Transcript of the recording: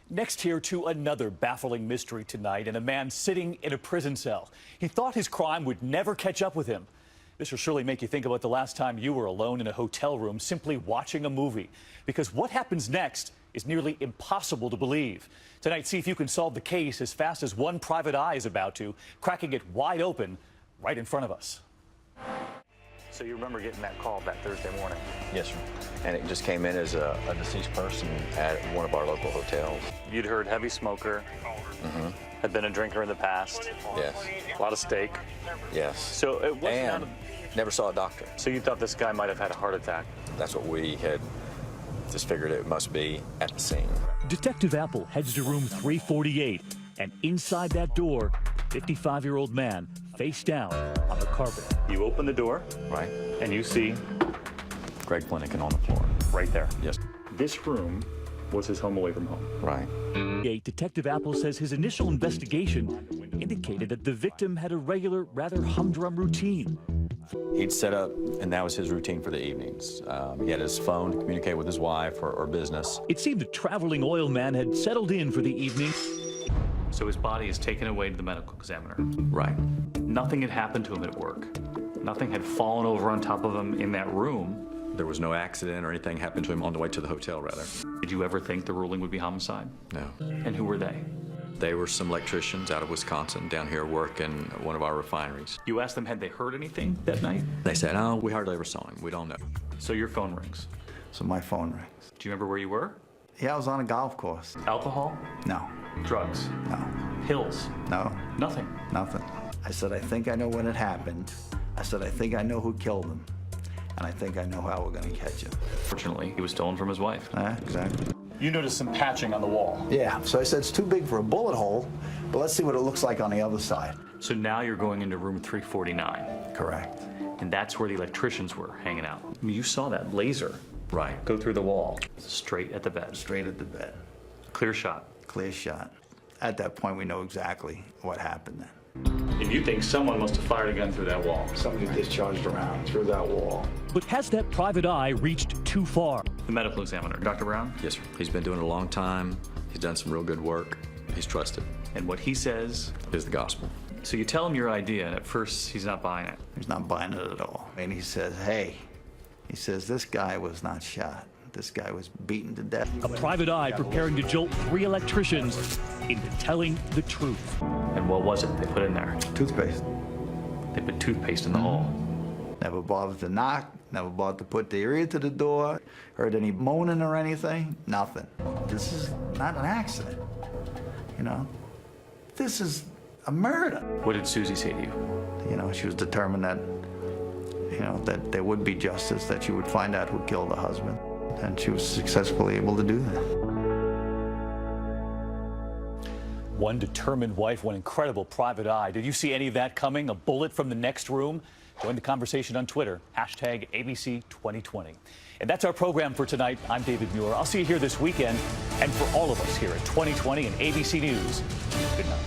Next here to another baffling mystery tonight, and a man sitting in a prison cell. He thought his crime would never catch up with him. This will surely make you think about the last time you were alone in a hotel room simply watching a movie. Because what happens next is nearly impossible to believe. Tonight, see if you can solve the case as fast as one private eye is about to, cracking it wide open right in front of us. So you remember getting that call that Thursday morning? Yes, sir. And it just came in as a deceased person at one of our local hotels. You'd heard heavy smoker, had been a drinker in the past. Yes. A lot of steak. Yes. So it wasn't out And of... never saw a doctor. So you thought this guy might have had a heart attack? That's what we had just figured it must be at the scene. Detective Apple heads to room 348, and inside that door, 55-year-old man face down on the carpet. You open the door, Right. and you see Greg Flanagan on the floor. right there. Yes. This room was his home away from home. Right. Detective Apple says his initial investigation indicated that the victim had a regular, rather humdrum routine. He'd set up, and that was his routine for the evenings. He had his phone to communicate with his wife or business. It seemed the traveling oil man had settled in for the evening. So his body is taken away to the medical examiner. Right. Nothing had happened to him at work. Nothing had fallen over on top of him in that room. There was no accident or anything happened to him on the way to the hotel, rather. Did you ever think the ruling would be homicide? No. And who were they? They were some electricians out of Wisconsin down here working at one of our refineries. You asked them, had they heard anything that night? They said, oh, we hardly ever saw him. We don't know. So your phone rings. So my phone rings. Do you remember where you were? Yeah, I was on a golf course. Alcohol? No, Drugs? no, Pills? no, Nothing. nothing. I said, I think I know when it happened. I said, I think I know who killed him. And I think I know how we're gonna catch him. Fortunately, he was stolen from his wife. Exactly. You noticed some patching on the wall. Yeah, so I said, it's too big for a bullet hole, but let's see what it looks like on the other side. So now you're going into room 349. Correct. And that's where the electricians were hanging out. I mean, you saw that laser Right. go through the wall, straight at the bed. Straight at the bed. Clear shot. Clear shot. At that point, we know exactly what happened then. And you think someone must have fired a gun through that wall. Somebody discharged around through that wall. But has that private eye reached too far? The medical examiner, Dr. Brown? Yes, sir. He's been doing it a long time. He's done some real good work. He's trusted. And what he says, Is the gospel. so you tell him your idea, and at first he's not buying it. He's not buying it at all. And he says, hey, he says, this guy was not shot. This guy was beaten to death. A private eye preparing to jolt 3 electricians into telling the truth. And what was it they put in there? Toothpaste. They put toothpaste in the hole. Never bothered to knock, never bothered to put their ear to the door, heard any moaning or anything, nothing. This is not an accident, you know? This is a murder. What did Susie say to you? You know, she was determined that, you know, that there would be justice, that she would find out who killed her husband. And she was successfully able to do that. One determined wife, one incredible private eye. Did you see any of that coming? A bullet from the next room? Join the conversation on Twitter, #ABC2020. And that's our program for tonight. I'm David Muir. I'll see you here this weekend. And for all of us here at 2020 and ABC News, good night.